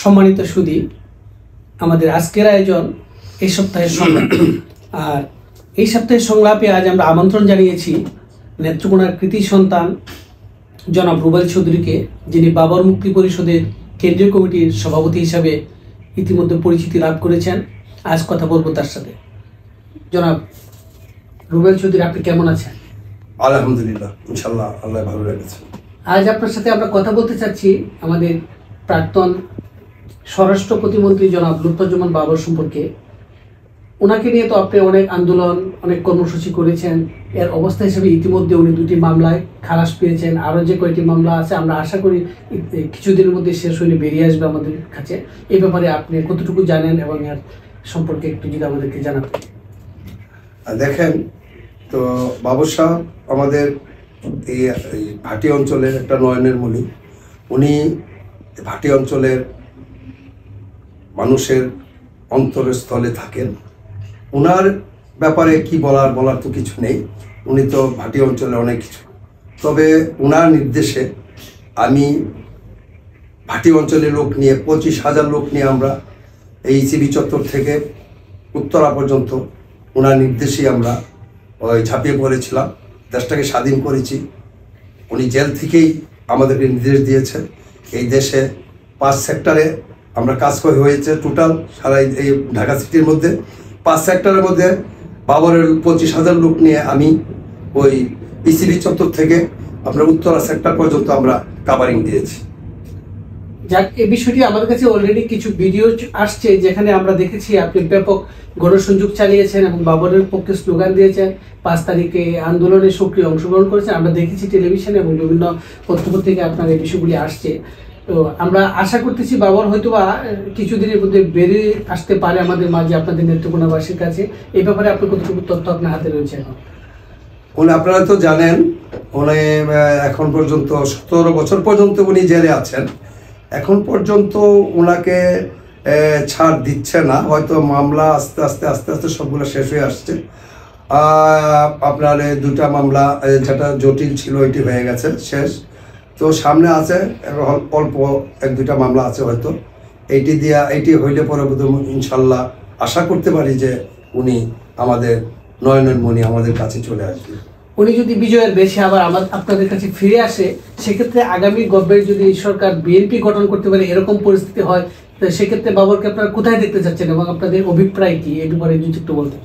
সম্মানিত সুধী, আমাদের আজকের আয়োজন এই সপ্তাহের সংলাপ। আর এই সপ্তাহের সংলাপে আজ আমরা আমন্ত্রণ জানিয়েছি নেত্রকোনার কৃতি সন্তান জনাব রুবেল চৌধুরীকে, যিনি বাবর মুক্তি পরিষদের কেন্দ্রীয় কমিটির সভাপতি হিসাবে ইতিমধ্যে পরিচিতি লাভ করেছেন। আজ কথা বলবো তার সাথে। জনাব রুবেল চৌধুরী, আপনি কেমন আছেন? আলহামদুলিল্লাহ, ইনশাআল্লাহ আল্লাহ ভালো রেখেছে। আজ আপনার সাথে আমরা কথা বলতে চাচ্ছি আমাদের প্রাক্তন স্বরাষ্ট্র প্রতিমন্ত্রী জনাব লুৎফুজ্জামান বাবর সম্পর্কে। ওনাকে নিয়ে তো আপনি অনেক আন্দোলন, অনেক কর্মসূচি করেছেন। এর অবস্থা হিসেবে ইতিমধ্যে উনি 2টি মামলায় খালাস পেয়েছেন। আরও যে কয়েকটি মামলা আছে, আমরা আশা করি কিছুদিনের মধ্যে শেষ হয়ে বেরিয়ে আসবে আমাদের কাছে। এই ব্যাপারে আপনি কতটুকু জানেন এবং এর সম্পর্কে একটু যদি আমাদেরকে জানাবেন। দেখেন, তো বাবর সাহেব আমাদের এই ভাটি অঞ্চলের একটা নয়নের মণি। উনি ভাটি অঞ্চলের মানুষের অন্তরের স্থলে থাকেন। ওনার ব্যাপারে কি বলার তো কিছু নেই। উনি তো ভাটি অঞ্চলে অনেক কিছু, তবে ওনার নির্দেশে আমি ভাটি অঞ্চলের লোক নিয়ে 25,000 লোক নিয়ে আমরা এই সিবি চত্বর থেকে উত্তরা পর্যন্ত ওনার নির্দেশেই আমরা ঝাঁপিয়ে পড়েছিলাম। দেশটাকে স্বাধীন করেছি। উনি জেল থেকেই আমাদেরকে নির্দেশ দিয়েছেন। এই দেশে 5 সেক্টরে আমরা কাজ হয়েছে। টোটাল সারা এই ঢাকা সিটির মধ্যে 5 সেক্টরের মধ্যে বাবরের 25,000 লোক নিয়ে আমি ওই পিসিবি চত্বর থেকে আপনার উত্তরা সেক্টর পর্যন্ত আমরা কাভারিং দিয়েছি। যাক, এই বিষয়টি আমাদের কাছে অলরেডি কিছু ভিডিও আসছে, যেখানে আমরা দেখেছি আপনি ব্যাপক গণসংযোগ চালিয়েছেন এবং বাবরের পক্ষে স্লোগান দিয়েছেন। 5 তারিখে আন্দোলনে সক্রিয় অংশগ্রহণ করেছেন। আমরা দেখেছি টেলিভিশনে এবং বিভিন্ন পত্রপত্রিকায় আপনার এই বিষয়গুলি আসছে। তো আমরা আশা করতেছি বাবর হয়তোবা কিছুদিনের মধ্যে বেরিয়ে আসতে পারে আমাদের মাঝে, আপনাদের নেত্রকোনাবাসীর কাছে। এই ব্যাপারে আপনার কতটুকু তথ্য আপনার হাতে রয়েছে এখন? উনি, আপনারা তো জানেন, উনি এখন পর্যন্ত 17 বছর পর্যন্ত উনি জেলে আছেন। এখন পর্যন্ত ওনাকে ছাড় দিচ্ছে না। হয়তো মামলা আস্তে আস্তে সবগুলো শেষ হয়ে আসছে। আপনার 2টা মামলা যেটা জটিল ছিল ওইটি হয়ে গেছে, শেষ। তো সামনে আছে অল্প 1-2টা মামলা আছে হয়তো। এইটি হইলে পরে ইনশাল্লাহ আশা করতে পারি যে উনি আমাদের নয়নের মণি আমাদের কাছে চলে আসবে। উনি যদি বিজয়ের বেশি আবার আপনাদের কাছে ফিরে আসে, সেক্ষেত্রে আগামী গভর্নমেন্ট যদি সরকার বিএনপি গঠন করতে পারে, এরকম পরিস্থিতি হয়, তো সেক্ষেত্রে বাবরকে আপনারা কোথায় দেখতে চাচ্ছেন এবং আপনাদের অভিপ্রায় কি, এই ব্যাপারে যদি একটু বলতেন।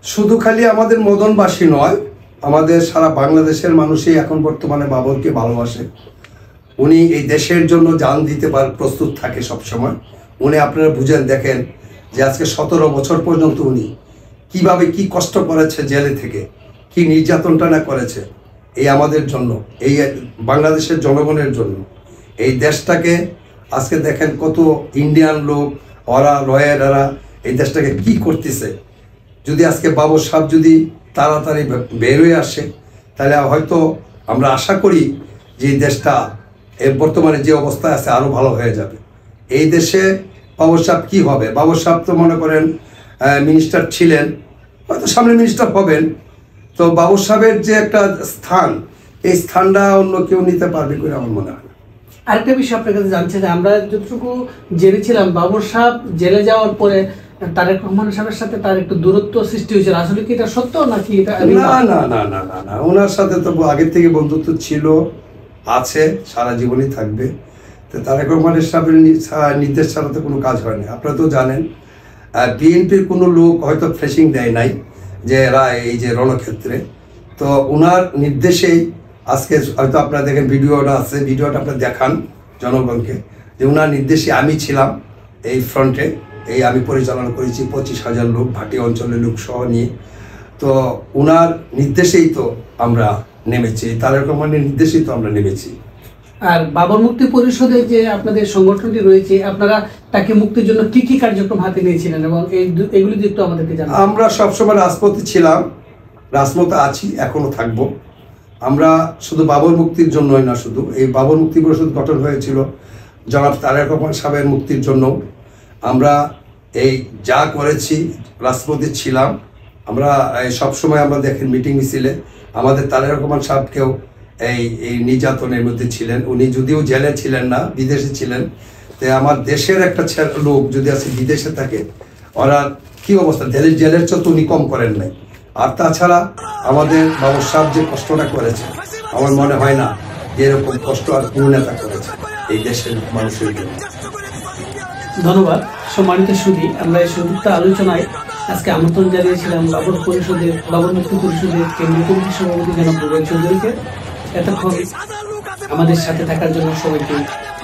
শুধু খালি আমাদের মদনবাসী নয়, আমাদের সারা বাংলাদেশের মানুষই এখন বর্তমানে বাবরকে ভালোবাসে। উনি এই দেশের জন্য জান দিতে প্রস্তুত থাকে সবসময়। উনি, আপনারা বুঝেন, দেখেন যে আজকে 17 বছর পর্যন্ত উনি কিভাবে কি কষ্ট করেছে, জেলে থেকে কি নির্যাতনটা না করেছে এই আমাদের জন্য, এই বাংলাদেশের জনগণের জন্য। এই দেশটাকে আজকে দেখেন কত ইন্ডিয়ান লোক, ওরা লয়াররা এই দেশটাকে কি করতেছে। যদি আজকে বাবর সাহেব যদি তাড়াতাড়ি বের হয়ে আসে, তাহলে হয়তো আমরা আশা করি যে এই দেশটা বর্তমানে যে অবস্থায় আছে আরও ভালো হয়ে যাবে। এই দেশে বাবর সাহেব কী হবে? বাবর সাহেব তো মনে করেন মিনিস্টার ছিলেন, হয়তো সামনে মিনিস্টার হবেন। তো বাবর সাহেবের যে একটা স্থান, এই স্থানটা অন্য কেউ নিতে পারবে বলে আমার মনে হয়। আরেকটা বিষয় আপনার কাছে জানতে চাই, আমরা যতটুকু জেনেছিলাম বাবর সাহেব জেলে যাওয়ার পরে তারেক রহমান সাহেবের সাথে তার একটু দূরত্ব সৃষ্টি হয়েছিল। আসলে কি এটা সত্য নাকি এটা? না, ওনার সাথে তো আগের থেকে বন্ধুত্ব ছিল, আছে, সারা জীবনই থাকবে। তো তারেক রহমানের সাহেবের নির্দেশ ছাড়া তো কোনো কাজ হয় না। আপনারা তো জানেন, বিএনপির কোনো লোক হয়তো ফ্রেশিং দেয় নাই যে এরা এই যে রণক্ষেত্রে। তো ওনার নির্দেশেই আজকে হয়তো আপনারা দেখেন, ভিডিওটা আছে, ভিডিওটা আপনারা দেখান জনগণকে, যে ওনার নির্দেশে আমি ছিলাম এই ফ্রন্টে। আমি পরিচালনা করেছি 25,000 লোক, ভাটি অঞ্চলের লোক সহ নিয়ে। তো ওনার নির্দেশেই তো আমরা নেমেছি, তারেক রহমানের নির্দেশেই তো আমরা নেমেছি। আর বাবর মুক্তি পরিষদের যে আপনাদের সংগঠনটি রয়েছে, আপনারা তাকে মুক্তির জন্য কি কি কার্যক্রম হাতে নিয়েছিলেন এবং এগুলি দিয়ে একটু আমাদেরকে জানান। আমরা সবসময় রাজপথে ছিলাম, রাজপথে আছি, এখনো থাকবো। আমরা শুধু বাবর মুক্তির জন্যই না, শুধু এই বাবর মুক্তি পরিষদ গঠন হয়েছিল জনাব তারেক রহমান সাহেবের মুক্তির জন্য। আমরা এই যা করেছি, রাজপথে ছিলাম আমরা। সবসময় আমরা দেখেন মিটিং মিছিলে আমাদের তারেক রহমান সাহেবকেও এই নির্যাতনের মধ্যে ছিলেন। উনি যদিও জেলে ছিলেন না, বিদেশে ছিলেন, যে আমার দেশের একটা লোক যদি আছে বিদেশে থাকে, ওরা কি অবস্থা, জেলের চত উনি কম করেন নাই। আর তাছাড়া আমাদের বাবর সাহেব যে কষ্টটা করেছে, আমার মনে হয় না যে এরকম কষ্ট আর কোন নেতা করেছে এই দেশের মানুষের জন্য। ধন্যবাদ। সম্মানিত সুধী, আমরা এই সংযুক্ত আলোচনায় আজকে আমন্ত্রণ জানিয়েছিলাম বাবর মুক্তি পরিষদের কেন্দ্রীয় কমিটির সভাপতি জনাব রুবেল চৌধুরীকে। এতক্ষণ আমাদের সাথে থাকার জন্য সবাইকে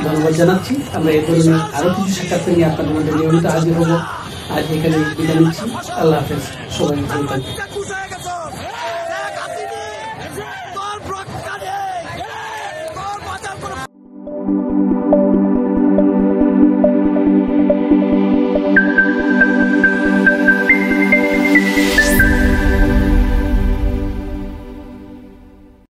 ধন্যবাদ জানাচ্ছি। আমরা এই ধরনের আরো কিছু সাক্ষাৎ নিয়ে আপনাদের মধ্যে নিয়মিত হাজির হব। আজ এখানে বিদায় নিচ্ছি। আল্লাহ হাফেজ। সবাই ভালো থাকবেন।